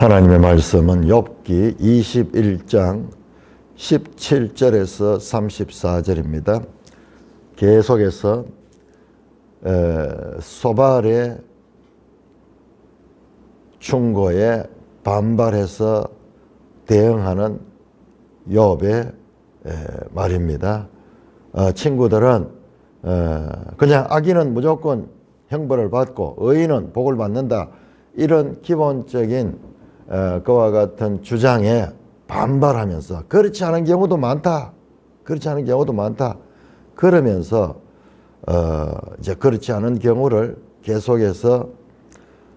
하나님의 말씀은 욥기 21장 17절에서 34절입니다. 계속해서 소발의 충고에 반발해서 대응하는 욥의 말입니다. 친구들은 그냥 악인은 무조건 형벌을 받고 의인은 복을 받는다, 이런 기본적인 그와 같은 주장에 반발하면서 그렇지 않은 경우도 많다. 그러면서 이제 그렇지 않은 경우를 계속해서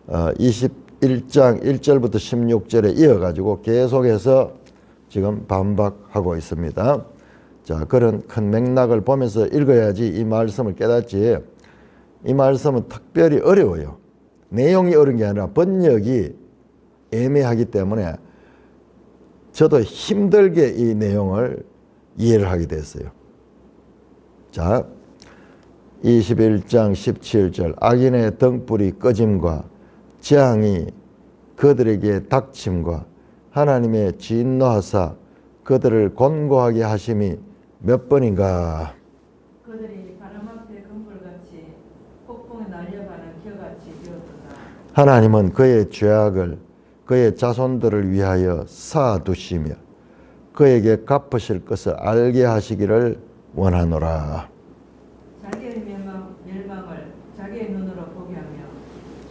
21장 1절부터 16절에 이어가지고 계속해서 지금 반박하고 있습니다. 자, 그런 큰 맥락을 보면서 읽어야지 이 말씀을 깨닫지. 이 말씀은 특별히 어려워요. 내용이 어려운 게 아니라 번역이 애매하기 때문에 저도 힘들게 이 내용을 이해를 하게 됐어요. 자, 21장 17절 악인의 등불이 꺼짐과 재앙이 그들에게 닥침과 하나님의 진노하사 그들을 곤고하게 하심이 몇 번인가. 그들이 바람 앞에 금불같이 폭풍에 날려가는 겨같이 되었도다. 하나님은 그의 죄악을 그의 자손들을 위하여 쌓아두시며 그에게 갚으실 것을 알게 하시기를 원하노라. 자기의 멸망을 자기의 눈으로 보게 하며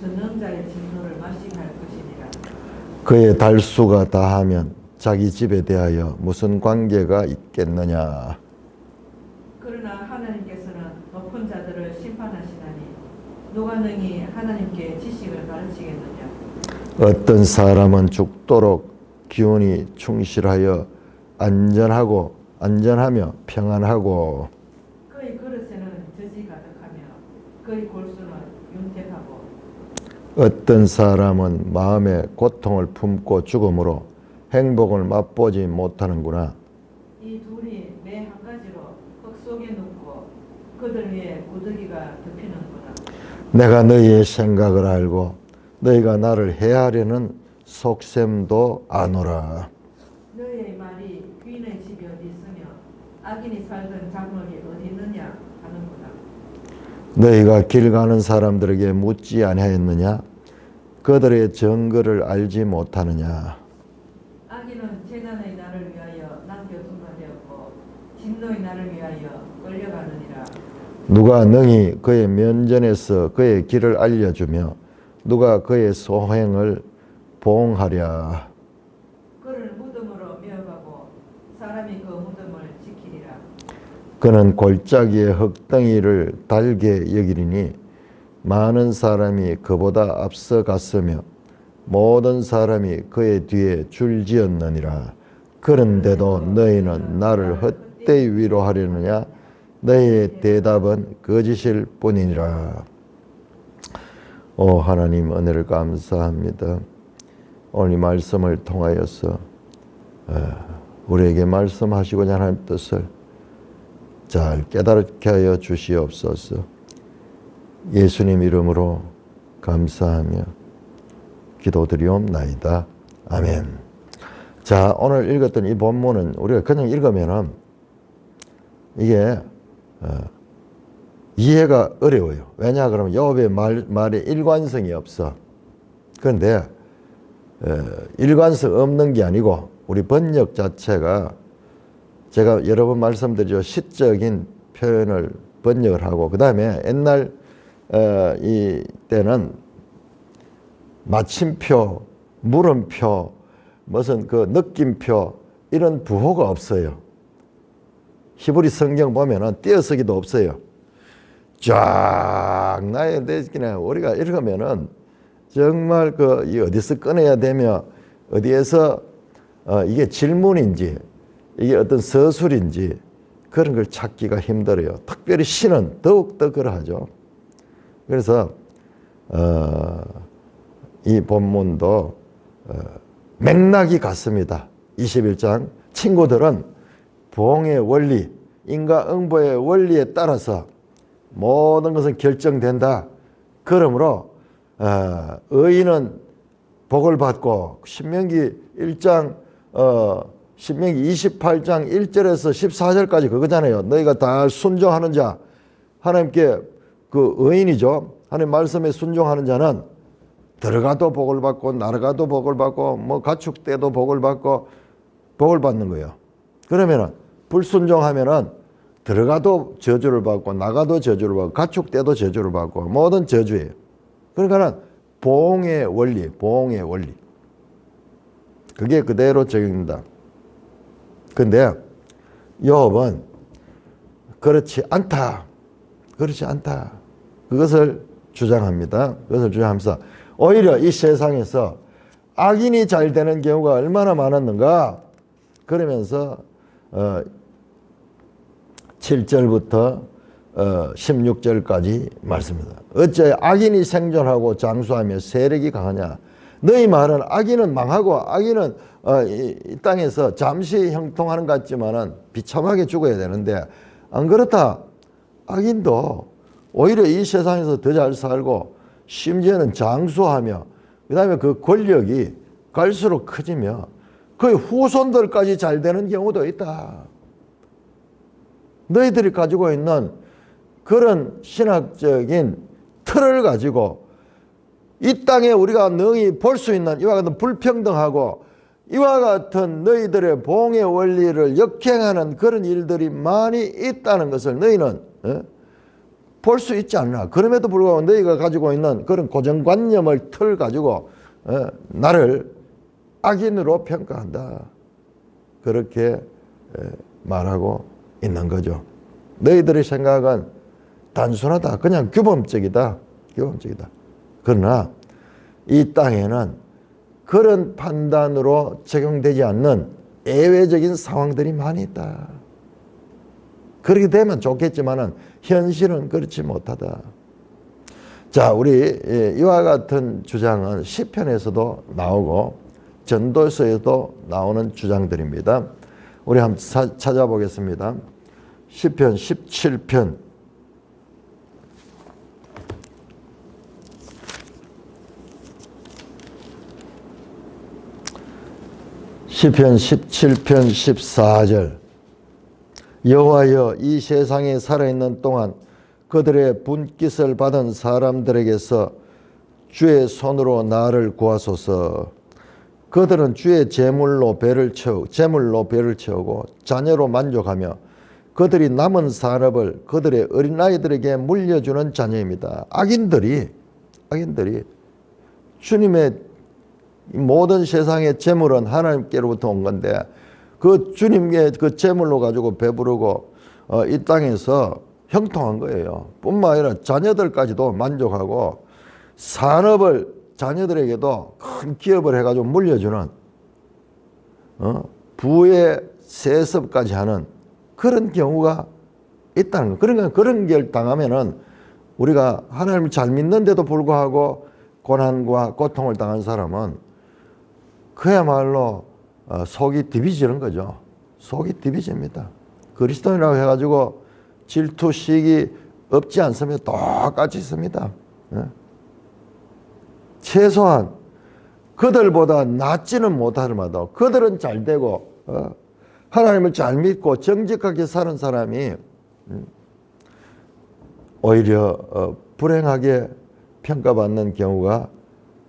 전능자의 진노를 마시게 할 것이니라. 그의 달수가 다하면 자기 집에 대하여 무슨 관계가 있겠느냐. 그러나 하나님께서는 높은 자들을 심판하시나니 누가 능히 하나님께 지식을 가르치겠느냐. 어떤 사람은 죽도록 기운이 충실하여 안전하며 평안하고 그의 그릇에는 젖이 가득하며 그의 골수는 윤택하고 어떤 사람은 마음에 고통을 품고 죽음으로 행복을 맛보지 못하는구나. 이 둘이 매 한 가지로 흙 속에 눕고 그들 위에 구더기가 덮이는구나. 내가 너희의 생각을 알고 너희가 나를 해하려는 속셈도 아노라. 너희의 말이 귀인의 집이 어디 있으며 악인이 살던 장막이 어디 있느냐 하는구나. 너희가 길 가는 사람들에게 묻지 아니하였느냐? 그들의 정거를 알지 못하느냐? 악인은 재난의 날을 위하여 남겨둔 바 되었고 진노의 날을 위하여 끌려가느니라. 누가 능히 그의 면전에서 그의 길을 알려주며 누가 그의 소행을 보응하랴. 그를 무덤으로 메어가고 사람이 그 무덤을 지키리라. 그는 골짜기의 흙덩이를 달게 여기리니 많은 사람이 그보다 앞서갔으며 모든 사람이 그의 뒤에 줄지었느니라. 그런데도 너희는 나를 헛되이 위로하려느냐? 너희의 대답은 거짓일 뿐이니라. 오 하나님, 은혜를 감사합니다. 오늘 이 말씀을 통하여서 우리에게 말씀하시고자 하는 뜻을 잘 깨닫게 하여 주시옵소서. 예수님 이름으로 감사하며 기도드리옵나이다. 아멘. 자, 오늘 읽었던 이 본문은 우리가 그냥 읽으면은 이게 이해가 어려워요. 왜냐 그러면 욥의 말에 일관성이 없어. 그런데 일관성 없는 게 아니고 우리 번역 자체가 제가 여러 번 말씀드리죠. 시적인 표현을 번역을 하고 그 다음에 옛날 이 때는 마침표, 물음표, 무슨 그 느낌표 이런 부호가 없어요. 히브리 성경 보면은 띄어쓰기도 없어요. 쫙 나의 대신에 우리가 읽으면은 정말 이 어디서 꺼내야 되며 어디에서 이게 질문인지 이게 어떤 서술인지 그런 걸 찾기가 힘들어요. 특별히 시는 더욱더 그러하죠. 그래서 이 본문도 맥락이 같습니다. 21장 친구들은 부흥의 원리, 인과응보의 원리에 따라서 모든 것은 결정된다. 그러므로 의인은 복을 받고 신명기 1장 신명기 28장 1절에서 14절까지 그거잖아요. 너희가 다 순종하는 자, 하나님께 그 의인이죠. 하나님 말씀에 순종하는 자는 들어가도 복을 받고 나가도 복을 받고 뭐 가축 때도 복을 받고 복을 받는 거예요. 그러면은 불순종하면은 들어가도 저주를 받고 나가도 저주를 받고 가축 때도 저주를 받고 모든 저주예요. 그러니까는 보응의 원리, 보응의 원리. 그게 그대로 적용된다. 근데 욥은 그렇지 않다. 그렇지 않다. 그것을 주장합니다. 그것을 주장하면서 오히려 이 세상에서 악인이 잘 되는 경우가 얼마나 많았는가. 그러면서 7절부터 16절까지 말씀입니다. 어째 악인이 생존하고 장수하며 세력이 강하냐. 너희 말은 악인은 망하고 악인은 이 땅에서 잠시 형통하는 것 같지만은 비참하게 죽어야 되는데 안 그렇다. 악인도 오히려 이 세상에서 더 잘 살고 심지어는 장수하며 그 다음에 그 권력이 갈수록 커지며 그 후손들까지 잘 되는 경우도 있다. 너희들이 가지고 있는 그런 신학적인 틀을 가지고 이 땅에 우리가 능히 볼 수 있는 이와 같은 불평등하고 이와 같은 너희들의 보응의 원리를 역행하는 그런 일들이 많이 있다는 것을 너희는 볼 수 있지 않나. 그럼에도 불구하고 너희가 가지고 있는 그런 고정관념을 틀 가지고 나를 악인으로 평가한다. 그렇게 말하고 있는 거죠. 너희들의 생각은 단순하다. 그냥 규범적이다. 규범적이다. 그러나 이 땅에는 그런 판단으로 적용되지 않는 예외적인 상황들이 많이 있다. 그렇게 되면 좋겠지만은 현실은 그렇지 못하다. 자, 우리 이와 같은 주장은 시편에서도 나오고 전도서에도 나오는 주장들입니다. 우리 한번 찾아보겠습니다. 시편 17편 시편 17편 14절 여호와여 이 세상에 살아있는 동안 그들의 분깃을 받은 사람들에게서 주의 손으로 나를 구하소서. 그들은 주의 제물로 배를 채우고 자녀로 만족하며 그들이 남은 산업을 그들의 어린아이들에게 물려주는 자녀입니다. 악인들이 주님의 모든 세상의 재물은 하나님께로부터 온 건데 그 주님의 그 재물로 가지고 배부르고 이 땅에서 형통한 거예요. 뿐만 아니라 자녀들까지도 만족하고 산업을 자녀들에게도 큰 기업을 해가지고 물려주는 부의 세습까지 하는 그런 경우가 있다는 거. 그러니까 그런 걸 당하면은 우리가 하나님을 잘 믿는데도 불구하고 고난과 고통을 당한 사람은 그야말로 속이 디비지는 거죠. 속이 디비집니다. 그리스도인이라고 해가지고 질투식이 없지 않으면 똑같이 있습니다. 최소한 그들보다 낫지는 못하더라도 그들은 잘 되고 하나님을 잘 믿고 정직하게 사는 사람이 오히려 불행하게 평가받는 경우가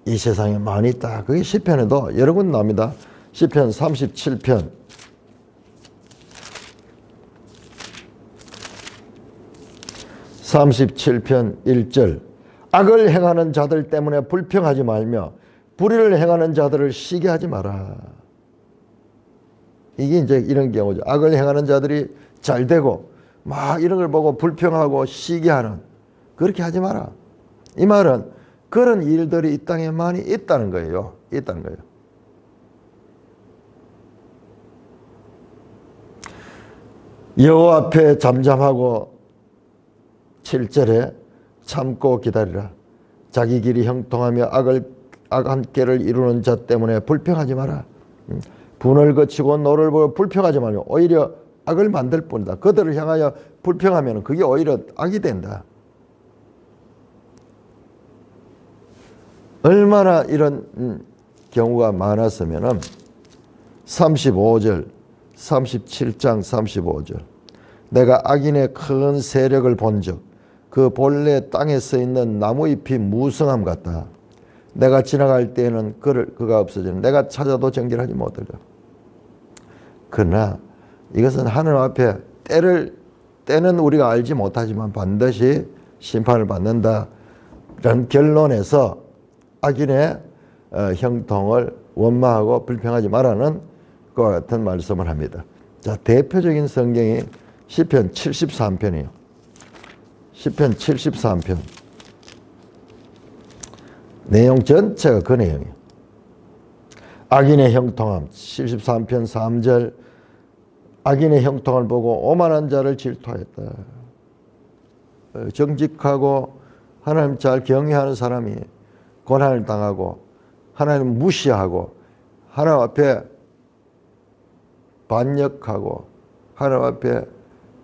이 세상에 많이 있다. 그게 시편에도 여러 군 나옵니다. 시편 37편 1절 악을 행하는 자들 때문에 불평하지 말며 불의를 행하는 자들을 시기하지 마라. 이게 이제 이런 경우죠. 악을 행하는 자들이 잘 되고 막 이런 걸 보고 불평하고 시기하는, 그렇게 하지 마라. 이 말은 그런 일들이 이 땅에 많이 있다는 거예요. 있다는 거예요. 여호와 앞에 잠잠하고 7절에 참고 기다리라. 자기 길이 형통하며 악한 꾀를 이루는 자 때문에 불평하지 마라. 분을 거치고 노를 보고 불평하지 말고 오히려 악을 만들 뿐이다. 그들을 향하여 불평하면 그게 오히려 악이 된다. 얼마나 이런 경우가 많았으면은 35절, 37장 35절. 내가 악인의 큰 세력을 본즉 그 본래 땅에 서 있는 나무잎이 무성함 같다. 내가 지나갈 때에는 그가 없어지는 내가 찾아도 정결하지 못하리라. 그러나 이것은 하나님 앞에 때는 우리가 알지 못하지만 반드시 심판을 받는다. 이런 결론에서 악인의 형통을 원망하고 불평하지 말라는 그와 같은 말씀을 합니다. 자, 대표적인 성경이 시편 73편이에요. 시편 73편. 내용 전체가 그 내용이에요. 악인의 형통함 73편 3절. 악인의 형통을 보고 오만한 자를 질투하였다. 정직하고 하나님 잘 경외하는 사람이 고난을 당하고 하나님 무시하고 하나님 앞에 반역하고 하나님 앞에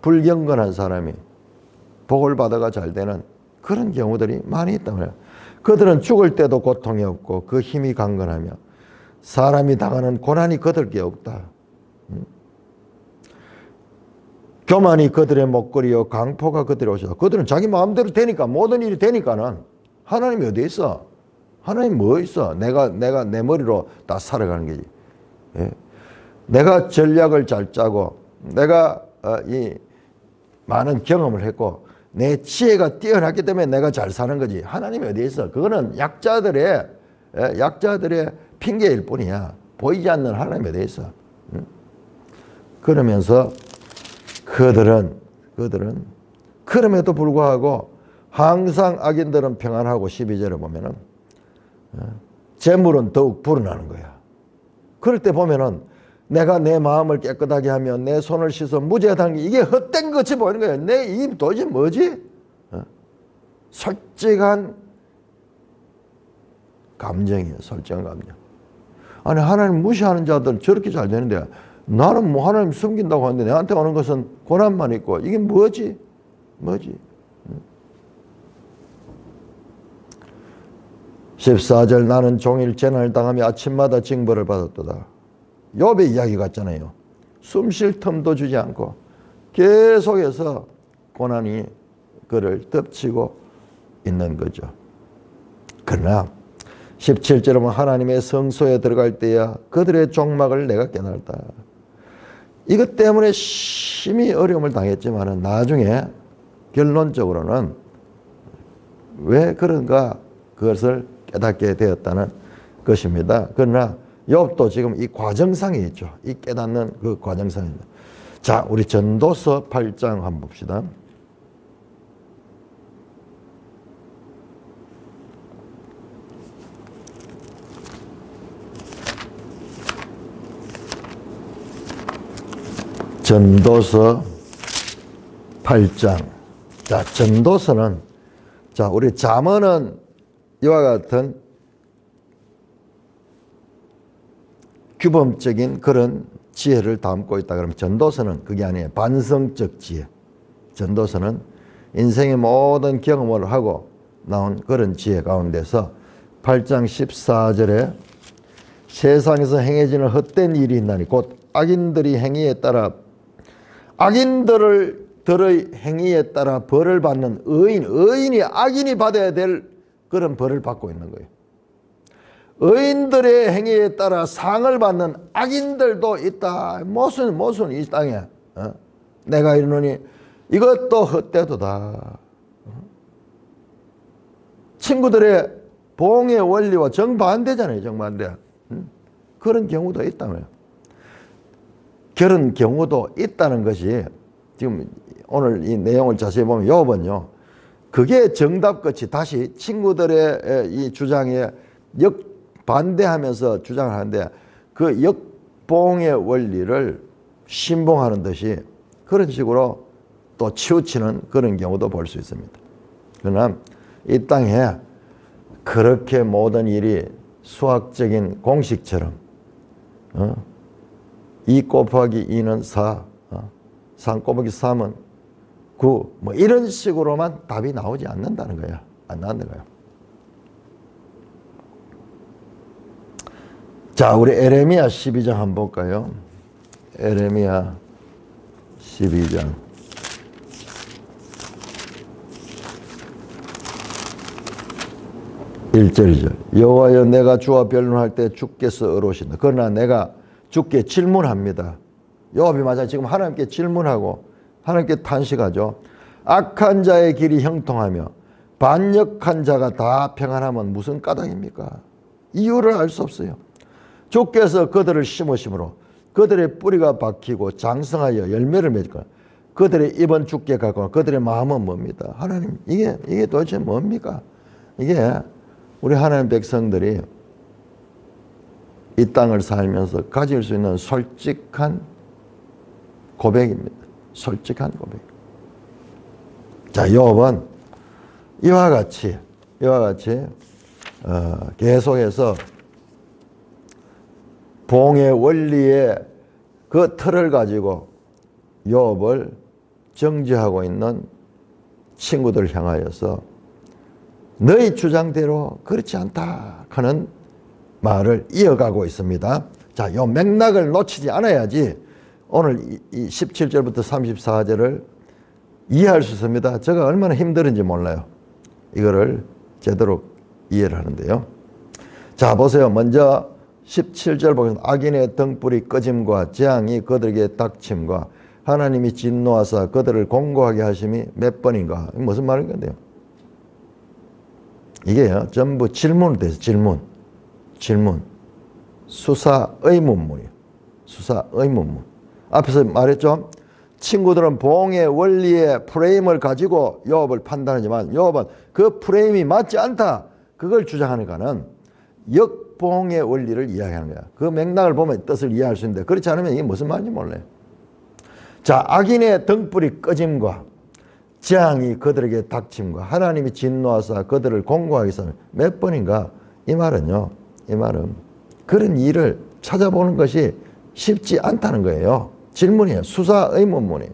불경건한 사람이 복을 받아가 잘 되는 그런 경우들이 많이 있단 말이에요. 그들은 죽을 때도 고통이 없고 그 힘이 강건하며 사람이 당하는 고난이 그들께 없다. 교만이 그들의 목걸이요 강포가 그들의 옷이다. 그들은 자기 마음대로 되니까 모든 일이 되니까는 하나님이 어디 있어? 하나님 뭐 있어? 내가 내 머리로 다 살아가는 거지. 예? 내가 전략을 잘 짜고 내가 이 많은 경험을 했고 내 지혜가 뛰어났기 때문에 내가 잘 사는 거지. 하나님이 어디 있어? 그거는 약자들의 핑계일 뿐이야. 보이지 않는 하나님이 어디 있어? 그러면서 그들은 그럼에도 불구하고 항상 악인들은 평안하고 12절을 보면은 재물은 더욱 불어나는 거야. 그럴 때 보면은 내가 내 마음을 깨끗하게 하며 내 손을 씻어 무죄하다는 게 이게 헛된 것이 보이는 거야. 내 입 도대체 뭐지? 솔직한 감정이에요. 솔직한 감정. 아니 하나님 무시하는 자들은 저렇게 잘 되는데 나는 뭐 하나님 숨긴다고 하는데 내한테 오는 것은 고난만 있고 이게 뭐지? 14절 나는 종일 재난을 당하며 아침마다 징벌을 받았도다. 욥의 이야기 같잖아요. 숨 쉴 틈도 주지 않고 계속해서 고난이 그를 덮치고 있는 거죠. 그러나 17절에 보면 하나님의 성소에 들어갈 때야 그들의 종막을 내가 깨달았다. 이것 때문에 심히 어려움을 당했지만 나중에 결론적으로는 왜 그런가 그것을 깨닫게 되었다는 것입니다. 그러나 욥도 지금 이 과정상에 있죠. 이 깨닫는 그 과정상입니다. 자, 우리 전도서 8장 한번 봅시다. 전도서 8장. 자, 전도서는 자, 우리 잠언은 이와 같은 규범적인 그런 지혜를 담고 있다 그러면 전도서는 그게 아니에요. 반성적 지혜. 전도서는 인생의 모든 경험을 하고 나온 그런 지혜 가운데서 8장 14절에 세상에서 행해지는 헛된 일이 있나니 곧 악인들의 행위에 따라 악인들의 행위에 따라 벌을 받는 의인이 악인이 받아야 될 그런 벌을 받고 있는 거예요. 의인들의 행위에 따라 상을 받는 악인들도 있다. 무슨 이 땅에 내가 이르노니 이것도 헛되도다. 친구들의 봉의 원리와 정반대잖아요. 정반대. 그런 경우도 있다며요. 그런 경우도 있다는 것이 지금 오늘 이 내용을 자세히 보면 욥은요. 그게 정답같이 다시 친구들의 이 주장에 역반대하면서 주장을 하는데 그 역봉의 원리를 신봉하는 듯이 그런 식으로 또 치우치는 그런 경우도 볼 수 있습니다. 그러나 이 땅에 그렇게 모든 일이 수학적인 공식처럼 2 곱하기 2는 4, 3 곱하기 3은 9, 뭐 이런 식으로만 답이 나오지 않는다는 거야. 안 나오는 거야. 자, 우리 에레미야 12장 한번 볼까요? 에레미야 12장. 1절이죠. 여호와여, 내가 주와 변론할 때 주께서 어려우신다. 그러나 내가 주께 질문합니다. 요압이 맞아 지금 하나님께 질문하고 하나님께 탄식하죠. 악한 자의 길이 형통하며 반역한 자가 다 평안하면 무슨 까닭입니까? 이유를 알 수 없어요. 주께서 그들을 심으심으로 그들의 뿌리가 박히고 장성하여 열매를 맺을 거야. 그들의 입은 주께 가고 그들의 마음은 뭡니다? 하나님, 이게 도대체 뭡니까? 이게 우리 하나님 백성들이 이 땅을 살면서 가질 수 있는 솔직한 고백입니다. 솔직한 고백. 자, 요압은 이와 같이 계속해서 봉의 원리의 그 틀을 가지고 요압을 정죄하고 있는 친구들 향하여서 너희 주장대로 그렇지 않다 하는 말을 이어가고 있습니다. 자, 요 맥락을 놓치지 않아야지 오늘 이 17절부터 34절을 이해할 수 있습니다. 제가 얼마나 힘들은지 몰라요. 이거를 제대로 이해를 하는데요. 자, 보세요. 먼저 17절 보겠습니다. 악인의 등불이 꺼짐과 재앙이 그들에게 닥침과 하나님이 진노하사 그들을 공고하게 하심이 몇 번인가. 무슨 말인 건데요? 이게요, 전부 질문을 대해서 질문. 수사 의문문이에요. 수사 의문문. 앞에서 말했죠? 친구들은 봉의 원리의 프레임을 가지고 요압을 판단하지만 요압은 그 프레임이 맞지 않다. 그걸 주장하니까는 역봉의 원리를 이야기하는 거야. 그 맥락을 보면 뜻을 이해할 수 있는데 그렇지 않으면 이게 무슨 말인지 몰라요. 자, 악인의 등불이 꺼짐과 재앙이 그들에게 닥침과 하나님이 진노하사 그들을 공고하게 해서 몇 번인가. 이 말은요, 이 말은 그런 일을 찾아보는 것이 쉽지 않다는 거예요. 질문이에요. 수사 의문문이에요.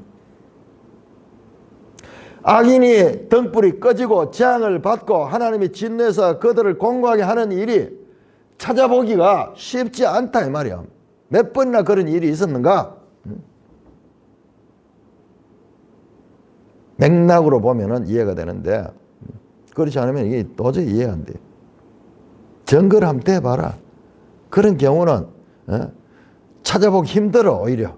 악인이 등불이 꺼지고 재앙을 받고 하나님이 진노해서 그들을 공고하게 하는 일이 찾아보기가 쉽지 않다 이 말이야. 몇 번이나 그런 일이 있었는가? 맥락으로 보면은 이해가 되는데 그렇지 않으면 이게 도저히 이해가 안 돼. 증거를 한번 대봐라. 그런 경우는 찾아보기 힘들어 오히려.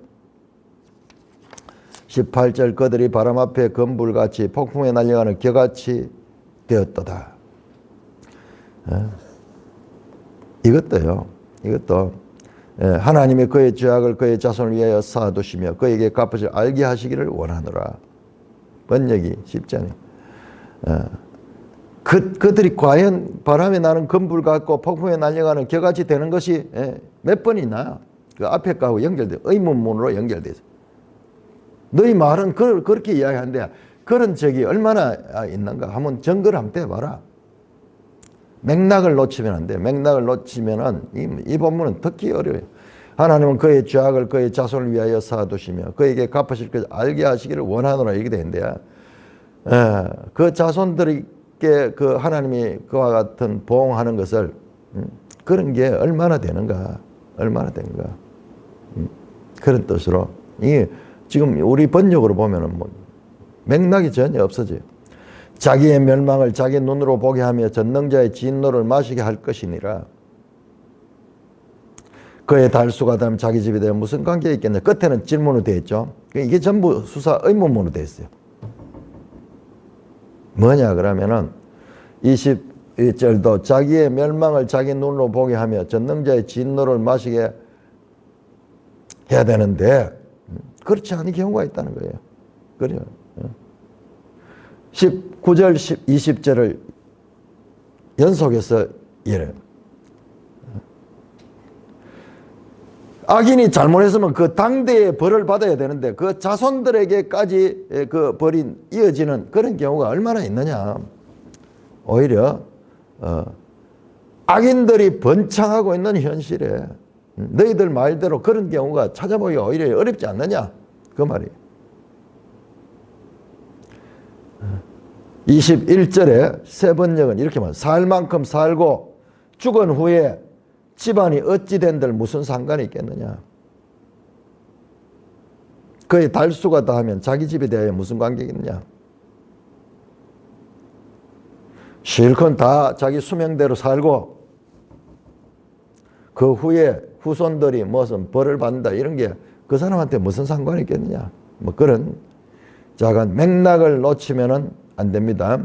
18절 그들이 바람 앞에 검불같이 폭풍에 날려가는 겨같이 되었도다. 이것도 하나님이 그의 죄악을 그의 자손을 위하여 쌓아두시며 그에게 갚으실 알게 하시기를 원하노라. 번역이 쉽지 않아요. 그들이 과연 바람에 나는 검불 같고 폭풍에 날려가는 겨같이 되는 것이 몇 번이나 그 앞에 거하고 연결돼 의문문으로 연결돼 있어요. 너희 말은 그렇게 이야기하는데 그런 적이 얼마나 있는가 한번 증거를 한번 대봐라. 맥락을 놓치면 안 돼. 맥락을 놓치면은 이 본문은 듣기 어려워요. 하나님은 그의 죄악을 그의 자손을 위하여 쌓아두시며 그에게 갚으실 것을 알게 하시기를 원하노라 이렇게 되는데 그 자손들에게 그 하나님이 그와 같은 보응하는 것을 그런 게 얼마나 되는가 그런 뜻으로 이게 지금 우리 번역으로 보면은 뭐 맥락이 전혀 없어져요. 자기의 멸망을 자기 눈으로 보게 하며 전능자의 진노를 마시게 할 것이니라. 그의 달수가 다음 자기 집에 대해 무슨 관계가 있겠냐. 끝에는 질문으로 되어 있죠. 이게 전부 수사 의문문으로 되어 있어요. 뭐냐 그러면은 21절도 자기의 멸망을 자기 눈으로 보게 하며 전능자의 진노를 마시게 해야 되는데 그렇지 않은 경우가 있다는 거예요. 그래요. 19절, 20절을 연속해서 이래요. 악인이 잘못했으면 그 당대의 벌을 받아야 되는데 그 자손들에게까지 그 벌이 이어지는 그런 경우가 얼마나 있느냐. 오히려 악인들이 번창하고 있는 현실에 너희들 말대로 그런 경우가 찾아보기가 오히려 어렵지 않느냐 그 말이에요. 21절에 세 번역은 이렇게 말합니다. 살 만큼 살고 죽은 후에 집안이 어찌 된들 무슨 상관이 있겠느냐. 그의 달수가 다하면 자기 집에 대하여 무슨 관계겠느냐. 실컷 다 자기 수명대로 살고 그 후에 후손들이 무슨 벌을 받는다 이런 게 그 사람한테 무슨 상관이 있겠느냐. 뭐 그런 작은 맥락을 놓치면은 안 됩니다.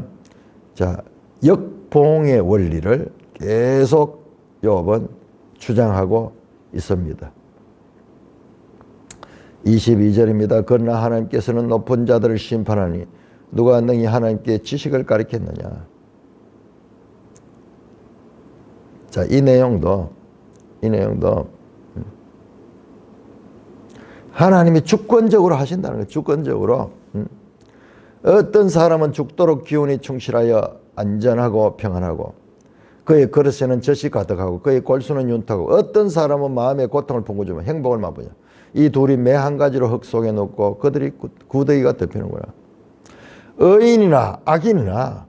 자, 역봉의 원리를 계속 욥은 주장하고 있습니다. 22절입니다. 그러나 하나님께서는 높은 자들을 심판하니 누가 능히 하나님께 지식을 가리켰느냐. 자, 이 내용도 하나님이 주권적으로 하신다는 거예요. 주권적으로. 어떤 사람은 죽도록 기운이 충실하여 안전하고 평안하고 그의 그릇에는 젖이 가득하고 그의 골수는 윤타고 어떤 사람은 마음에 고통을 품고주면 행복을 맛보냐. 이 둘이 매 한 가지로 흙 속에 넣고 그들이 구더기가 덮이는구나. 의인이나 악인이나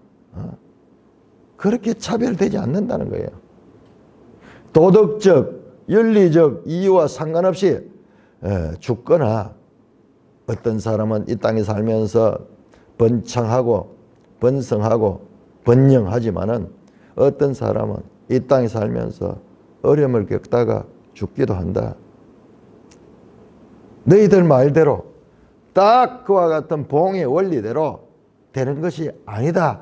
그렇게 차별되지 않는다는 거예요. 도덕적, 윤리적 이유와 상관없이 죽거나 어떤 사람은 이 땅에 살면서 번창하고 번성하고 번영하지만은 어떤 사람은 이 땅에 살면서 어려움을 겪다가 죽기도 한다. 너희들 말대로 딱 그와 같은 봉의 원리대로 되는 것이 아니다.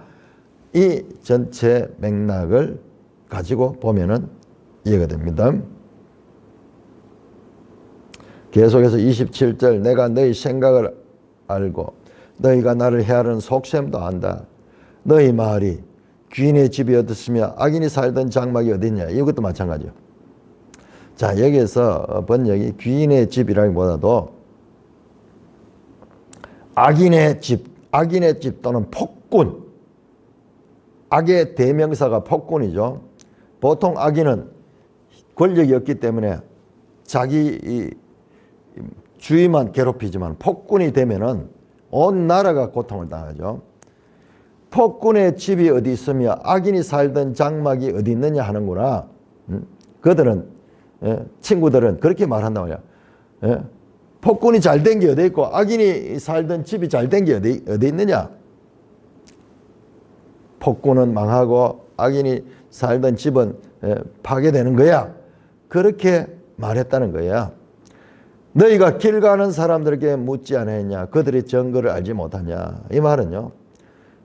이 전체 맥락을 가지고 보면은 이해가 됩니다. 계속해서 27절 내가 너희 생각을 알고 너희가 나를 헤아리는 속셈도 안다. 너희 말이 귀인의 집이 어떻으며 악인이 살던 장막이 어딨냐. 이것도 마찬가지요. 자, 여기에서 번역이 귀인의 집이라기보다도 악인의 집 또는 폭군. 악의 대명사가 폭군이죠. 보통 악인은 권력이 없기 때문에 자기 주위만 괴롭히지만 폭군이 되면은 온 나라가 고통을 당하죠. 폭군의 집이 어디 있으며 악인이 살던 장막이 어디 있느냐 하는구나. 그들은 친구들은 그렇게 말한단 말이야. 폭군이 잘 된 게 어디 있고 악인이 살던 집이 잘 된 게 어디 있느냐. 폭군은 망하고 악인이 살던 집은 파괴되는 거야. 그렇게 말했다는 거야. 너희가 길 가는 사람들에게 묻지 않았냐. 그들이 증거를 알지 못하냐. 이 말은요.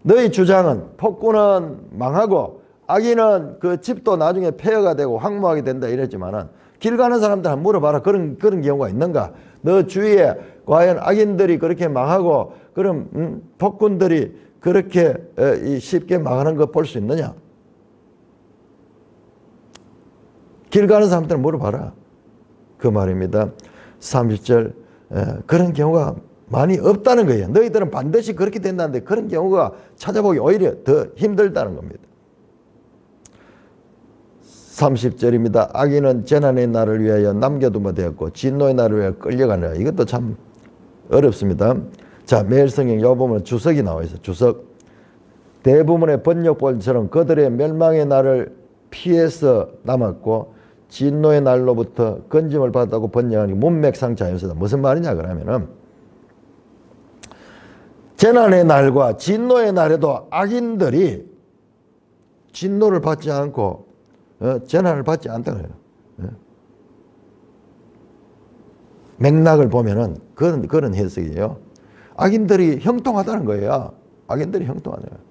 너희 주장은 폭군은 망하고 악인은 그 집도 나중에 폐허가 되고 황무하게 된다 이랬지만은 길 가는 사람들한테 물어봐라. 그런 경우가 있는가? 너 주위에 과연 악인들이 그렇게 망하고 그럼 폭군들이 그렇게 쉽게 망하는 거 볼 수 있느냐? 길 가는 사람들한테 물어봐라. 그 말입니다. 30절 그런 경우가 많이 없다는 거예요. 너희들은 반드시 그렇게 된다는데 그런 경우가 찾아보기 오히려 더 힘들다는 겁니다. 30절입니다. 악인은 재난의 날을 위하여 남겨두면 되었고 진노의 날을 위하여 끌려가느라. 이것도 참 어렵습니다. 자, 매일 성경 요 보면 주석이 나와 있어요. 주석. 대부분의 번역본처럼 그들의 멸망의 날을 피해서 남았고 진노의 날로부터 건짐을 받았다고 번역하니 문맥상 자연스럽다. 무슨 말이냐 그러면은 재난의 날과 진노의 날에도 악인들이 진노를 받지 않고 재난을 받지 않다는 거예요. 맥락을 보면은 그런 해석이에요. 악인들이 형통하다는 거예요. 악인들이 형통하는 거예요.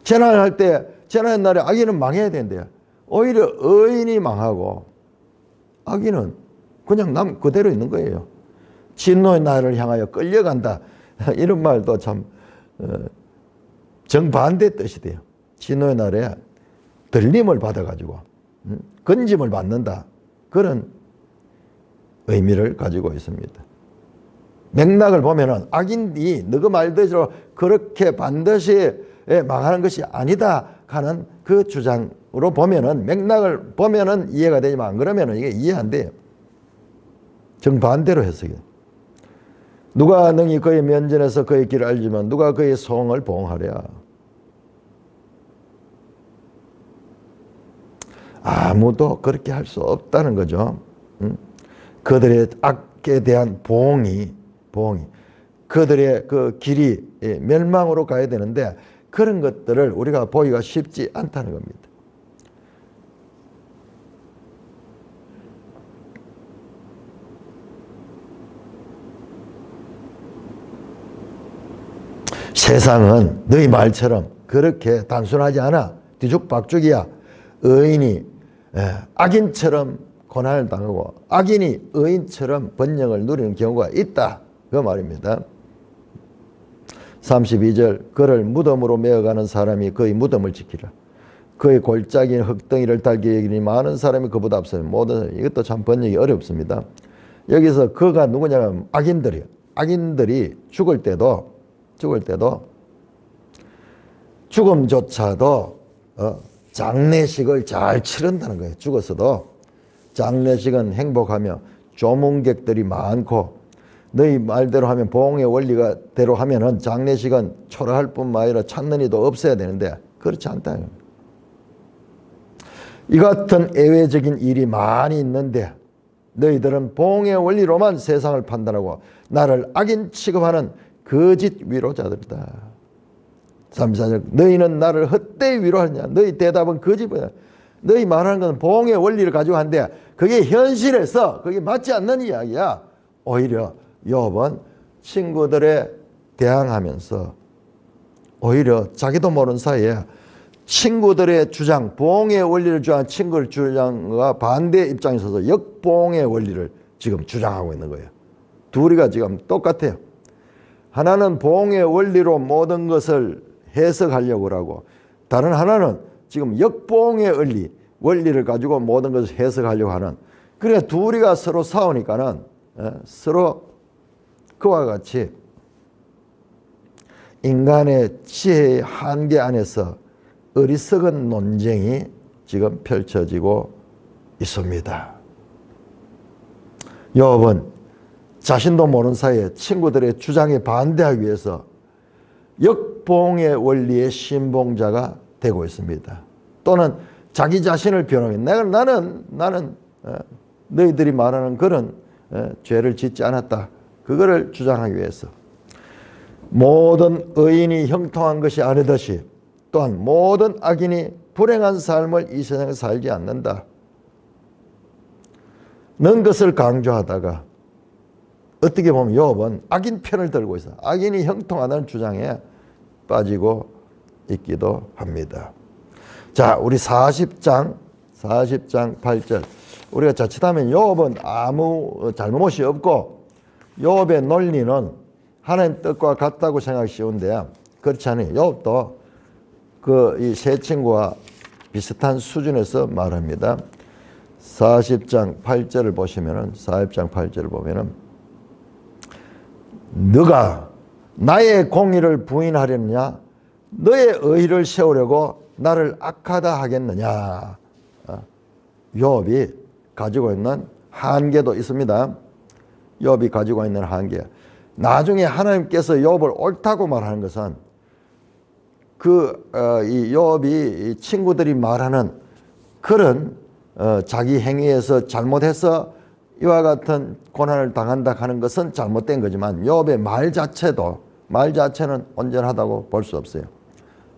재난을 할 때 재난의 날에 악인은 망해야 된대요. 오히려 의인이 망하고 악인은 그냥 그대로 있는 거예요. 진노의 날을 향하여 끌려간다. 이런 말도 참 정반대 뜻이 돼요. 진노의 날에 들림을 받아가지고 건짐을 받는다. 그런 의미를 가지고 있습니다. 맥락을 보면은 악인이 너그 말대로 그렇게 반드시 망하는 것이 아니다 하는 그 주장으로 보면은 맥락을 보면은 이해가 되지만 그러면은 이게 이해 안 돼요. 정반대로 해석이에요. 누가 능히 그의 면전에서 그의 길을 알지만 누가 그의 소원을 보응하랴. 아무도 그렇게 할 수 없다는 거죠. 그들의 악에 대한 보응이 그들의 그 길이 멸망으로 가야 되는데 그런 것들을 우리가 보기가 쉽지 않다는 겁니다. 세상은 너희 말처럼 그렇게 단순하지 않아. 뒤죽박죽이야. 의인이 악인처럼 고난을 당하고 악인이 의인처럼 번영을 누리는 경우가 있다. 그 말입니다. 32절 그를 무덤으로 메어가는 사람이 그의 무덤을 지키라. 그의 골짜기 흙덩이를 달게 여기니 많은 사람이 그보다 앞서요. 모든 이것도 참 번역이 어렵습니다. 여기서 그가 누구냐면 악인들이요. 악인들이 죽을 때도 죽음조차도 장례식을 잘 치른다는 거예요. 죽었어도 장례식은 행복하며 조문객들이 많고 너희 말대로 하면 보응의 원리가 대로 하면은 장례식은 초라할 뿐만 아니라 찾는 이도 없어야 되는데 그렇지 않다. 이 같은 예외적인 일이 많이 있는데 너희들은 보응의 원리로만 세상을 판단하고 나를 악인 취급하는 거짓 위로자들이다. 34절 너희는 나를 헛되이 위로하느냐. 너희 대답은 거짓이야. 너희 말하는 건 보응의 원리를 가지고 하는데 그게 현실에서 그게 맞지 않는 이야기야. 오히려 욥은 친구들에 대항하면서 오히려 자기도 모르는 사이에 친구들의 주장, 보응의 원리를 주장한 친구의 주장과 반대 입장에 서서 역보응의 원리를 지금 주장하고 있는 거예요. 둘이가 지금 똑같아요. 하나는 보응의 원리로 모든 것을 해석하려고 하고 다른 하나는 지금 역보응의 원리를 가지고 모든 것을 해석하려고 하는 그러니까 둘이가 서로 싸우니까는 서로 그와 같이 인간의 지혜의 한계 안에서 어리석은 논쟁이 지금 펼쳐지고 있습니다. 욥은 자신도 모르는 사이에 친구들의 주장에 반대하기 위해서 역보응의 원리의 신봉자가 되고 있습니다. 또는 자기 자신을 변호해. 나는 너희들이 말하는 그런 죄를 짓지 않았다. 그거를 주장하기 위해서 모든 의인이 형통한 것이 아니듯이 또한 모든 악인이 불행한 삶을 이 세상에 살지 않는다. 는 것을 강조하다가 어떻게 보면 욥은 악인 편을 들고 있어. 악인이 형통하다는 주장에 빠지고 있기도 합니다. 자, 우리 40장 8절. 우리가 자칫하면 욥은 아무 잘못이 없고 욥의 논리는 하나님 뜻과 같다고 생각하기 쉬운데 그렇지 않아요. 욥도 이 세 친구와 비슷한 수준에서 말합니다. 40장 8절을 보시면은 40장 8절을 보면은 너가 나의 공의를 부인하려느냐 너의 의를 세우려고 나를 악하다 하겠느냐. 욥이 가지고 있는 한계도 있습니다. 욥이 가지고 있는 한계. 나중에 하나님께서 욥을 옳다고 말하는 것은 이 욥이 친구들이 말하는 그런 자기 행위에서 잘못해서 이와 같은 고난을 당한다 하는 것은 잘못된 거지만 욥의 말 자체는 온전하다고 볼 수 없어요.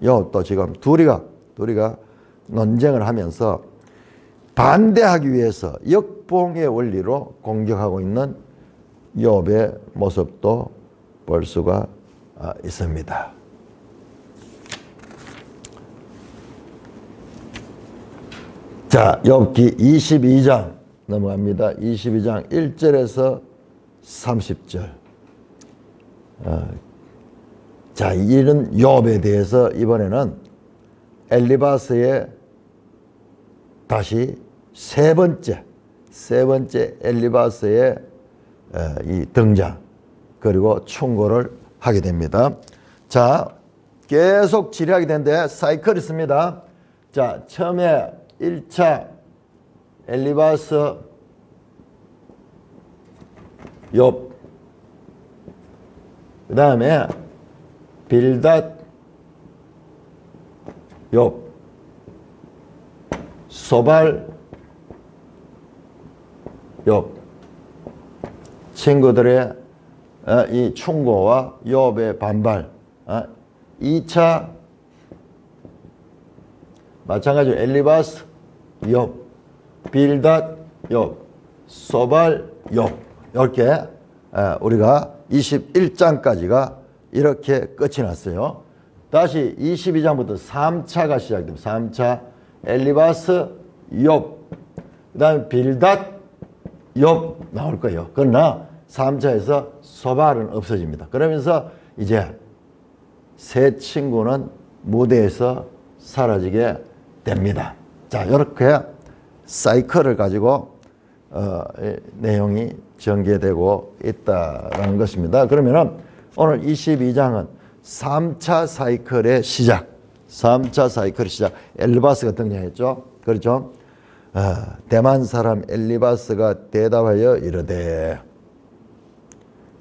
욥도 지금 둘이가 논쟁을 하면서 반대하기 위해서 역보응의 원리로 공격하고 있는 욥의 모습도 볼 수가 있습니다. 자, 욥기 22장 넘어갑니다. 22장 1절에서 30절. 자, 이런 욥에 대해서 이번에는 엘리바스의 다시 세 번째 엘리바스의 이 등장 그리고 충고를 하게 됩니다. 자, 계속 질의하게 되는데 사이클이 있습니다. 자, 처음에 1차 엘리바스 욥, 그 다음에 빌닷 욥, 소발, 욥. 친구들의 이 충고와 욥의 반발. 2차 마찬가지로 엘리바스, 욥, 빌닷, 욥, 소발, 욥. 이렇게 우리가 21장까지가 이렇게 끝이 났어요. 다시 22장부터 3차가 시작됩니다. 3차 엘리바스, 욥, 그 다음에 빌닷, 욥 나올 거예요. 그러나 3차에서 소발은 없어집니다. 그러면서 이제 세 친구는 무대에서 사라지게 됩니다. 자, 이렇게 사이클을 가지고 내용이 전개되고 있다는 것입니다. 그러면 오늘 22장은 3차 사이클의 시작, 3차 사이클의 시작, 엘리바스가 등장했죠. 그렇죠? 대만 사람 엘리바스가 대답하여 이르되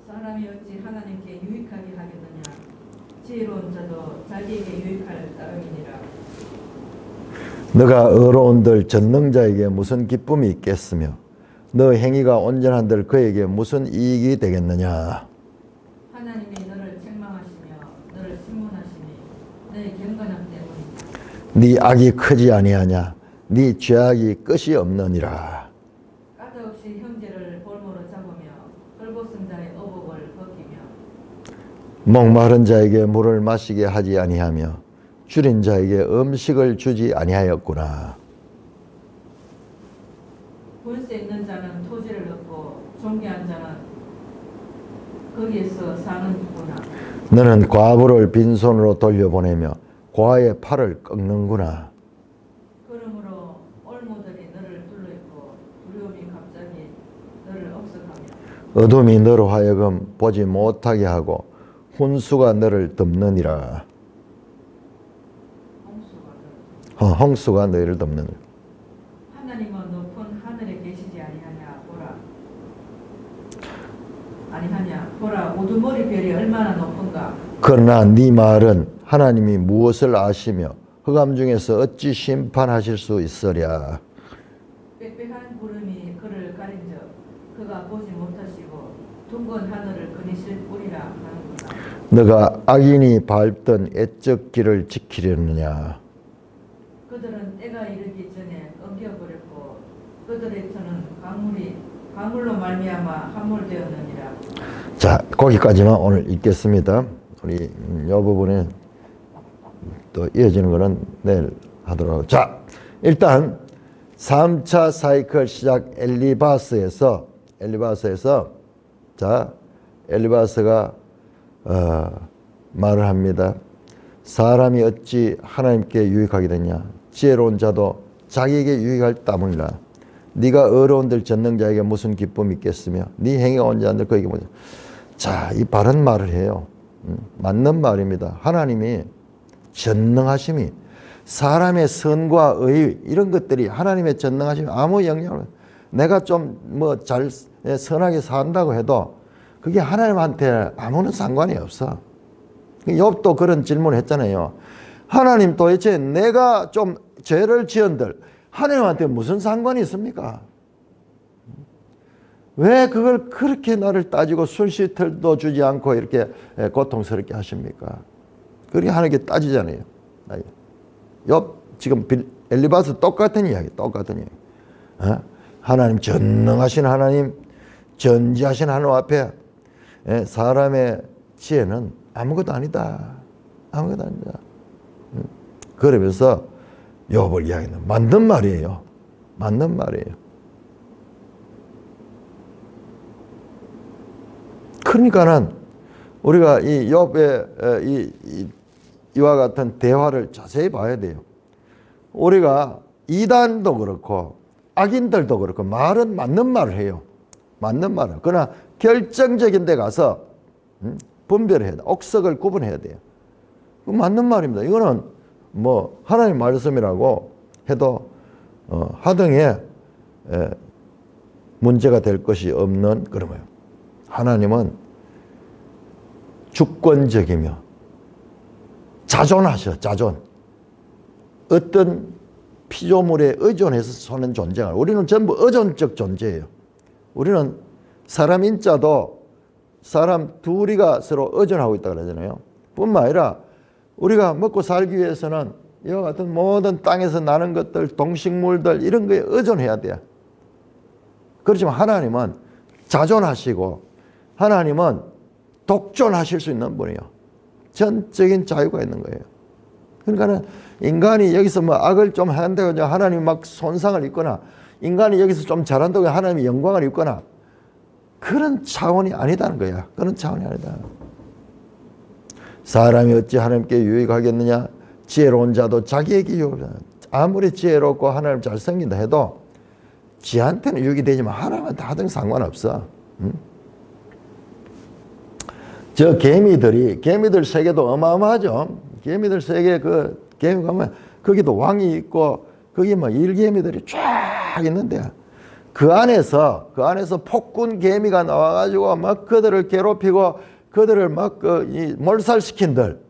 사람이 어찌 하나님께 유익하게 하겠느냐. 지혜로운 자도 자기에게 유익할 따름이니라. 너가 의로운들 전능자에게 무슨 기쁨이 있겠으며 너 행위가 온전한들 그에게 무슨 이익이 되겠느냐. 하나님이 너를 책망하시며 너를 신문하시니 너의 경건함 때문이다. 네 악이 크지 아니하냐. 네 죄악이 끝이 없느니라. 까닭 없이 형제를 볼모로 잡으며 헐벗은 자의 어복을 벗기며 목마른 자에게 물을 마시게 하지 아니하며 줄인 자에게 음식을 주지 아니하였구나. 본세 있는 자는 토지를 얻고 존귀한 자는 거기에서 사는구나. 너는 과부를 빈손으로 돌려보내며 과의 팔을 꺾는구나. 그러므로 올무들이 너를 둘러있고 두려움이 갑자기 너를 억석하며 어둠이 너로 하여금 보지 못하게 하고 훈수가 너를 덮느니라. 홍수가 너희를 덮느니라. 하나님은 높은 하늘에 계시지 아니하냐 보라 우두머리 별이 얼마나 높은가. 그러나 네 말은 하나님이 무엇을 아시며 흑암 중에서 어찌 심판하실 수 있으랴. 빽빽한 구름이 그를 가린적 그가 보지 못하시고 둥근 하늘을 그리실 뿌리라 하는구나. 너가 악인이 밟던 애적 길을 지키려느냐. 그들은 때가 이르기 전에 엉겨버렸고 그들의 터는 강물로 말미암아 함몰되었느니라. 자, 거기까지만 오늘 읽겠습니다. 우리 이 부분에 또 이어지는 거는 내일 하도록 하고. 자, 일단 3차 사이클 시작 엘리바스에서 자, 엘리바스가 말을 합니다. 사람이 어찌 하나님께 유익하게 되냐. 지혜로운 자도 자기에게 유익할 따문이라. 네가 의로운들 전능자에게 무슨 기쁨이 있겠으며 네 행위가 온전한들 그에게 뭐냐. 자, 이 바른 말을 해요. 맞는 말입니다. 하나님이 전능하심이 사람의 선과 의 이런 것들이 하나님의 전능하심이 아무 영향을 내가 좀 뭐 잘 선하게 산다고 해도 그게 하나님한테 아무런 상관이 없어. 욥도 그런 질문을 했잖아요. 하나님 도대체 내가 좀 죄를 지은들 하나님한테 무슨 상관이 있습니까? 왜 그걸 그렇게 나를 따지고 술시틀도 주지 않고 이렇게 고통스럽게 하십니까? 그렇게 하나님께 따지잖아요. 욥 지금 엘리바스 똑같은 이야기. 하나님 전능하신 하나님 전지하신 하나님 앞에 사람의 지혜는 아무것도 아니다. 그러면서 욥을 이야기하는 맞는 말이에요. 그러니까는 우리가 이 욥의 이와 같은 대화를 자세히 봐야 돼요. 우리가 이단도 그렇고 악인들도 그렇고 말은 맞는 말을 해요. 그러나 결정적인 데 가서 분별해야 돼. 옥석을 구분해야 돼요. 맞는 말입니다. 이거는 뭐 하나님 말씀이라고 해도 하등에 문제가 될 것이 없는 그런 거예요. 하나님은 주권적이며 자존. 어떤 피조물에 의존해서 사는 존재가 우리는 전부 의존적 존재예요. 우리는 사람 인자도 사람 둘이가 서로 의존하고 있다 그러잖아요. 뿐만 아니라 우리가 먹고 살기 위해서는 이와 같은 모든 땅에서 나는 것들, 동식물들 이런 거에 의존해야 돼요. 그렇지만 하나님은 자존하시고 하나님은 독존하실 수 있는 분이에요. 전적인 자유가 있는 거예요. 그러니까 인간이 여기서 뭐 악을 좀 한다고 하나님이 막 손상을 입거나 인간이 여기서 좀 잘한다고 하나님이 영광을 입거나 그런 차원이 아니다는 거야. 그런 차원이 아니다. 사람이 어찌 하나님께 유익하겠느냐? 지혜로운 자도 자기에게 유익하다. 아무리 지혜롭고 하나님 잘생긴다 해도 지한테는 유익이 되지만 하나님한테 하든 상관없어. 응? 저 개미들 세계도 어마어마하죠. 개미들 세계 개미 가면 거기도 왕이 있고 거기 뭐 일개미들이 쫙 있는데 그 안에서 폭군 개미가 나와가지고 막 그들을 괴롭히고 그들을 막 몰살시킨들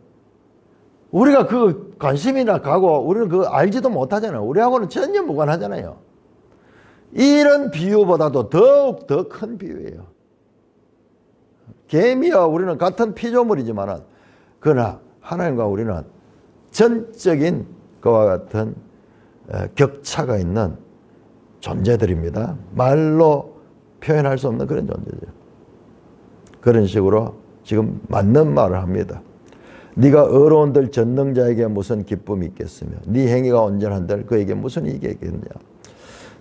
우리가 그 관심이나 가고 우리는 그거 알지도 못하잖아요. 우리하고는 전혀 무관하잖아요. 이런 비유보다도 더욱 더 큰 비유예요. 개미와 우리는 같은 피조물이지만 그러나 하나님과 우리는 전적인 그와 같은 격차가 있는 존재들입니다. 말로 표현할 수 없는 그런 존재죠. 그런 식으로 지금 맞는 말을 합니다. 네가 어려운들 전능자에게 무슨 기쁨이 있겠으며 네 행위가 온전한들 그에게 무슨 이익이 있겠느냐.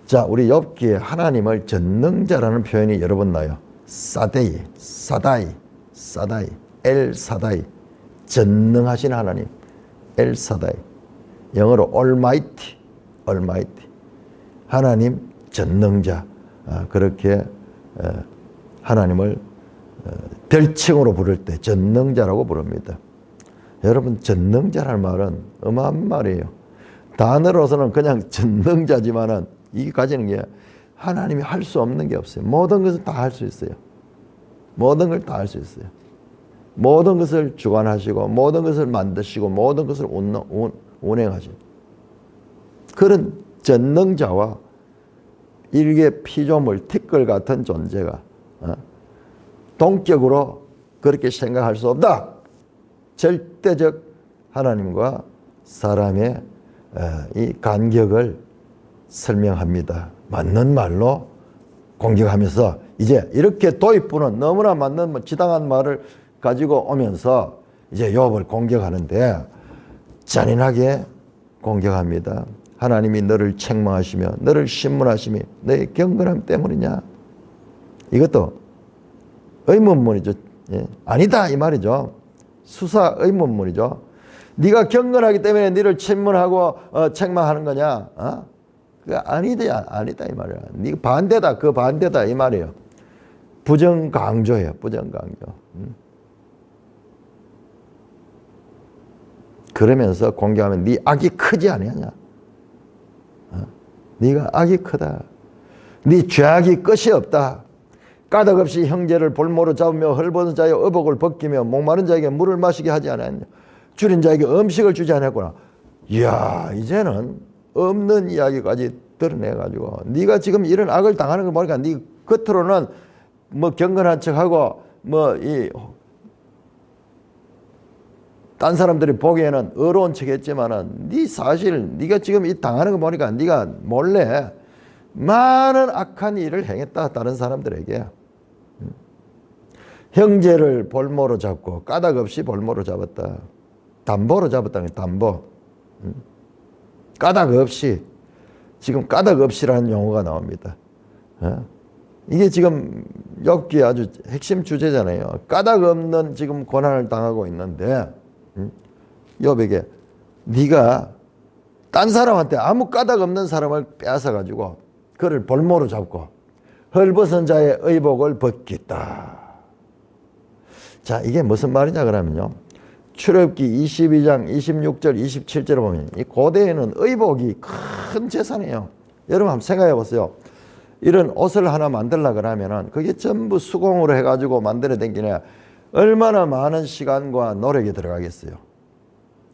자, 우리 욥기에 하나님을 전능자라는 표현이 여러 번 나요. 사다이, 엘 사다이, 전능하신 하나님, 엘 사다이. 영어로 almighty, 하나님 전능자. 그렇게 하나님을 별칭으로 부를 때 전능자라고 부릅니다. 여러분, 전능자라는 말은 어마어마한 말이에요. 단어로서는 그냥 전능자지만은 이게 가지는 게 하나님이 할 수 없는 게 없어요. 모든 것을 다 할 수 있어요. 모든 걸 다 할 수 있어요. 모든 것을 주관하시고 모든 것을 만드시고 모든 것을 운행하시고 그런 전능자와 일개 피조물 티끌 같은 존재가 동격으로 그렇게 생각할 수 없다. 절대적 하나님과 사람의 이 간격을 설명합니다. 맞는 말로 공격하면서 이제 이렇게 도입부는 너무나 맞는 지당한 말을 가지고 오면서 이제 욥을 공격하는데 잔인하게 공격합니다. 하나님이 너를 책망하시며 너를 신문하심이 너의 경건함 때문이냐. 이것도 의문문이죠. 예. 아니다 이 말이죠. 수사 의문문이죠. 네가 경건하기 때문에 너를 신문하고 책망하는 거냐. 그게 아니다 이 말이야. 네가 반대다 그 반대다 이 말이에요. 부정강조예요. 부정강조. 그러면서 공격하면 네 악이 크지 아니하냐. 네가 악이 크다. 네 죄악이 끝이 없다. 까닭 없이 형제를 볼모로 잡으며 헐벗은 자의 의복을 벗기며 목마른 자에게 물을 마시게 하지 않았냐. 줄인 자에게 음식을 주지 않았구나. 이야, 이제는 없는 이야기까지 드러내가지고 네가 지금 이런 악을 당하는 걸 보니까 네 겉으로는 뭐 경건한 척하고 뭐 딴 사람들이 보기에는 어려운 척했지만은 네 사실 네가 지금 이 당하는 거 보니까 네가 몰래 많은 악한 일을 행했다. 다른 사람들에게 형제를 볼모로 잡고 까닭 없이 볼모로 잡았다. 담보로 잡았다는 담보. 까닭 없이 지금 까닭 없이라는 용어가 나옵니다. 이게 지금 욥기의 아주 핵심 주제잖아요. 까닭 없는 지금 고난을 당하고 있는데 욥에게 네가 딴 사람한테 아무 까닭 없는 사람을 빼앗아 가지고 그를 볼모로 잡고 헐벗은 자의 의복을 벗겼다. 자, 이게 무슨 말이냐 그러면요. 출애굽기 22장 26절 27절을 보면 이 고대에는 의복이 큰 재산이에요. 여러분 한번 생각해 보세요. 이런 옷을 하나 만들려고 그러면은 그게 전부 수공으로 해가지고 만들어낸 게 얼마나 많은 시간과 노력이 들어가겠어요.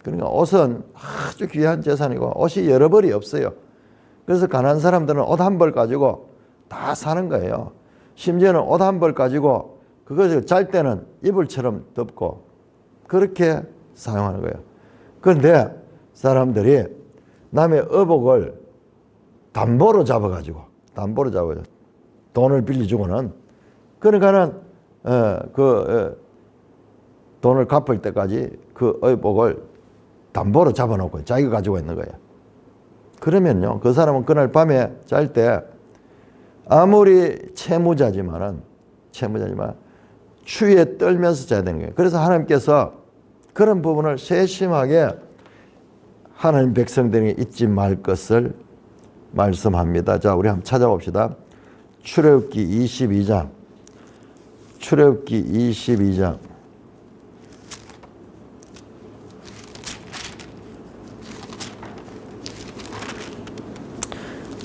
그러니까 옷은 아주 귀한 재산이고 옷이 여러 벌이 없어요. 그래서 가난한 사람들은 옷 한 벌 가지고 다 사는 거예요. 심지어는 옷 한 벌 가지고 그것을 잘 때는 이불처럼 덮고 그렇게 사용하는 거예요. 그런데 사람들이 남의 의복을 담보로 잡아가지고 돈을 빌려주고는 그러니까는 돈을 갚을 때까지 그 의복을 담보로 잡아놓고 자기가 가지고 있는 거예요. 그러면요, 그 사람은 그날 밤에 잘 때 아무리 채무자지만 추위에 떨면서 자야 되는 거예요. 그래서 하나님께서 그런 부분을 세심하게 하나님 백성들이 잊지 말 것을 말씀합니다. 자, 우리 한번 찾아봅시다. 출애굽기 22장. 출애굽기 22장.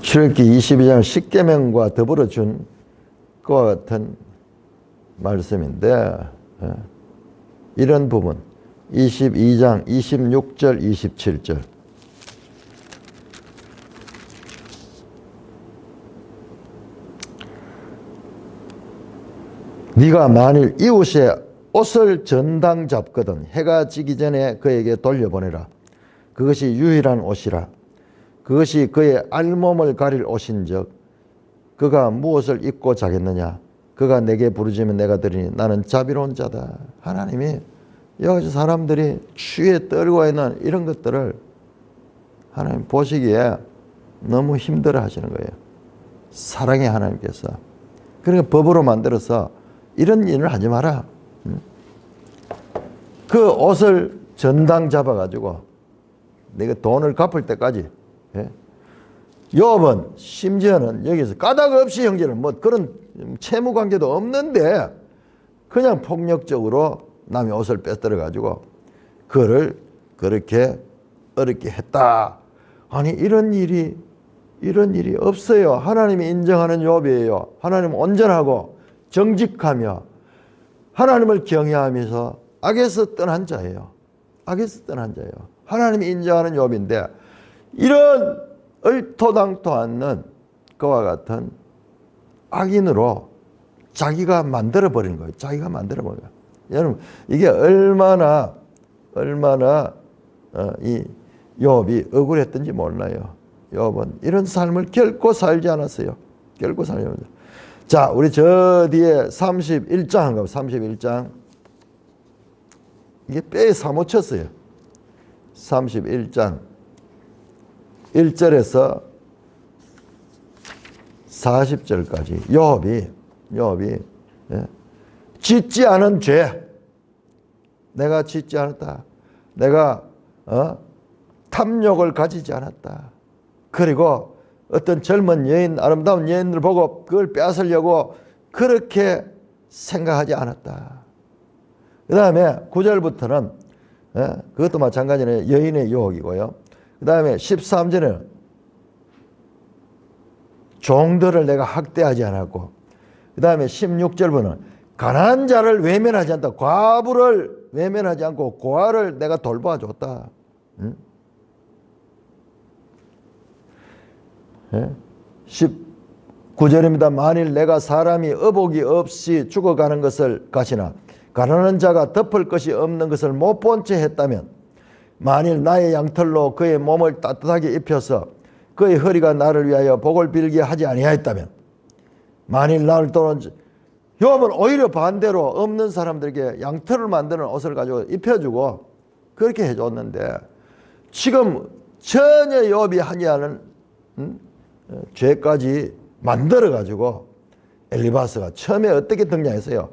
출애굽기 22장 십계명과 더불어 준 것과 같은 말씀인데 이런 부분 22장 26절 27절 네가 만일 이웃의 옷을 전당 잡거든 해가 지기 전에 그에게 돌려보내라. 그것이 유일한 옷이라. 그것이 그의 알몸을 가릴 옷인즉 그가 무엇을 입고 자겠느냐. 그가 내게 부르짖으면 내가 들으니 나는 자비로운 자다. 하나님이 여기서 사람들이 추위에 떨고 있는 이런 것들을 하나님 보시기에 너무 힘들어 하시는 거예요. 사랑의 하나님께서. 그러니까 법으로 만들어서 이런 일을 하지 마라. 그 옷을 전당 잡아가지고 내가 돈을 갚을 때까지. 요업은 심지어는 여기서 까닭 없이 형제는 뭐 그런 채무 관계도 없는데 그냥 폭력적으로 남의 옷을 빼들어 가지고 그를 그렇게 어렵게 했다. 아니 이런 일이 없어요. 하나님이 인정하는 욥이에요. 하나님은 온전하고 정직하며 하나님을 경외하면서 악에서 떠난 자예요. 악에서 떠난 자예요. 하나님이 인정하는 욥인데 이런 얼토당토 않는 그와 같은 악인으로 자기가 만들어버린 거예요. 자기가 만들어버린 거예요. 여러분 이게 얼마나 이 욥이 억울했던지 몰라요. 욥은 이런 삶을 결코 살지 않았어요. 결코 살지 않았어요. 자, 우리 저 뒤에 31장 한가 31장 이게 뼈에 사무쳤어요. 31장 1절에서 40절까지 욥이 짓지 않은 죄 내가 짓지 않았다. 내가 탐욕을 가지지 않았다. 그리고 어떤 젊은 여인 아름다운 여인을 보고 그걸 빼앗으려고 그렇게 생각하지 않았다. 그 다음에 9절부터는 그것도 마찬가지로 여인의 유혹이고요. 그 다음에 13절에는 종들을 내가 학대하지 않았고 그 다음에 16절부터는 가난한 자를 외면하지 않다. 과부를 외면하지 않고 고아를 내가 돌봐줬다. 19절입니다. 만일 내가 사람이 의복이 없이 죽어가는 것을 가시나 가난한 자가 덮을 것이 없는 것을 못 본 채 했다면 만일 나의 양털로 그의 몸을 따뜻하게 입혀서 그의 허리가 나를 위하여 복을 빌게 하지 아니하였다면 만일 나를 떠난 욥은 오히려 반대로 없는 사람들에게 양털을 만드는 옷을 가지고 입혀주고 그렇게 해줬는데 지금 전혀 욥이 하지 않은 죄까지 만들어가지고 엘리바스가 처음에 어떻게 등장했어요?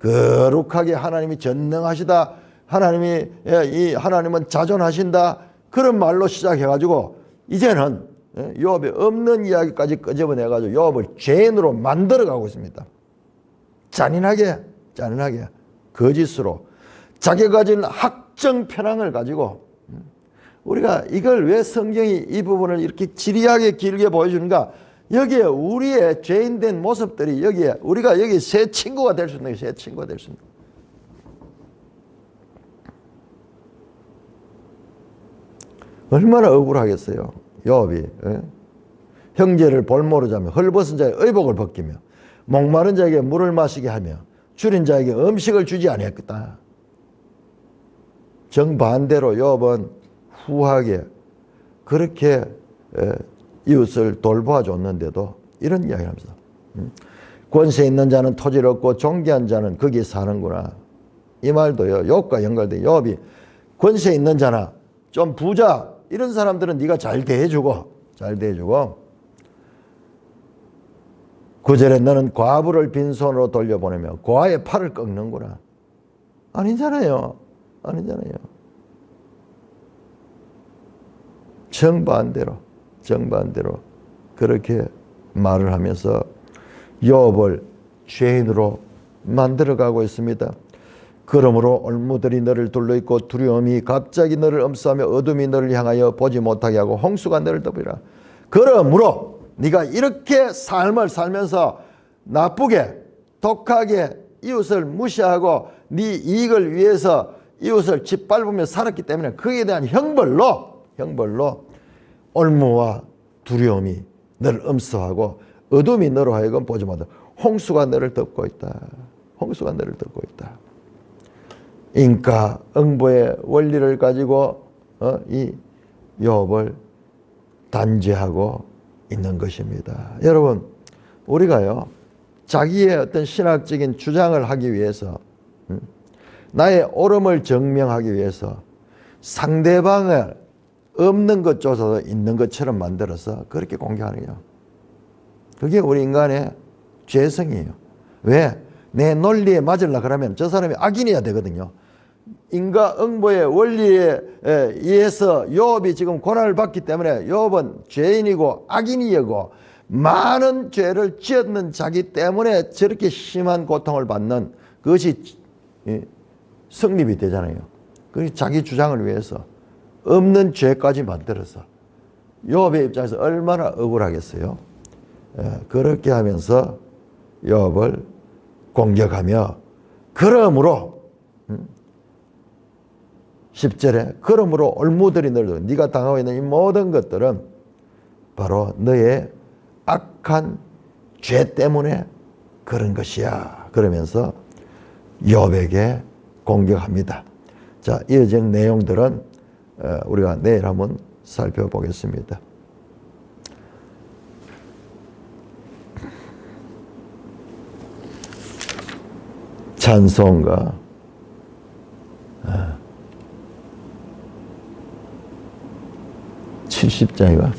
거룩하게 하나님이 전능하시다. 하나님은 자존하신다. 그런 말로 시작해가지고 이제는 욥이 없는 이야기까지 끄집어내가지고 욥을 죄인으로 만들어가고 있습니다. 잔인하게 거짓으로 자기가 가진 학정 편향을 가지고 우리가 이걸 왜 성경이 이 부분을 이렇게 지리하게 길게 보여주는가? 여기에 우리의 죄인된 모습들이 우리가 여기 새 친구가 될 수 있는 거예요. 새 친구가 될 수 있는 거예요. 얼마나 억울하겠어요. 욥이. 예? 형제를 볼모로 자며 헐벗은 자의 의복을 벗기며 목마른 자에게 물을 마시게 하며 줄인 자에게 음식을 주지 아니했겠다. 정반대로 욥은 후하게 그렇게 이웃을 돌보아 줬는데도 이런 이야기를 하면서 권세 있는 자는 토지를 얻고 존귀한 자는 거기에 사는구나. 이 말도요, 욥과 연결돼. 욥이 권세 있는 자나 좀 부자 이런 사람들은 네가 잘 대해주고 9절에 너는 과부를 빈손으로 돌려보내며 고아의 팔을 꺾는구나. 아니잖아요. 정반대로 그렇게 말을 하면서 욥을 죄인으로 만들어가고 있습니다. 그러므로 올무들이 너를 둘러있고 두려움이 갑자기 너를 엄습하며 어둠이 너를 향하여 보지 못하게 하고 홍수가 너를 덮으리라. 그러므로 네가 이렇게 삶을 살면서 나쁘게 독하게 이웃을 무시하고 네 이익을 위해서 이웃을 짓밟으며 살았기 때문에 그에 대한 형벌로 올무와 두려움이 너를 엄습하고 어둠이 너로 하여금 보지 못하고 홍수가 너를 덮고 있다. 인과 응보의 원리를 가지고 이 욥을 단죄하고 있는 것입니다. 여러분, 우리가요 자기의 어떤 신학적인 주장을 하기 위해서 나의 옳음을 증명하기 위해서 상대방을 없는 것 조차도 있는 것처럼 만들어서 그렇게 공격하는 거예요. 그게 우리 인간의 죄성이에요. 왜? 내 논리에 맞으려 그러면 저 사람이 악인이어야 되거든요. 인과응보의 원리에 의해서 욥이 지금 고난을 받기 때문에 욥은 죄인이고 악인이고 많은 죄를 지었는 자기 때문에 저렇게 심한 고통을 받는 그것이 성립이 되잖아요. 그 자기 주장을 위해서 없는 죄까지 만들어서 욥의 입장에서 얼마나 억울하겠어요. 그렇게 하면서 욥을 공격하며 그러므로 10절에 그러므로 올무들이 너를 네가 당하고 있는 이 모든 것들은 바로 너의 악한 죄 때문에 그런 것이야. 그러면서 욥에게 공격합니다. 자, 이어진 내용들은 우리가 내일 한번 살펴보겠습니다. 찬송가 70장이가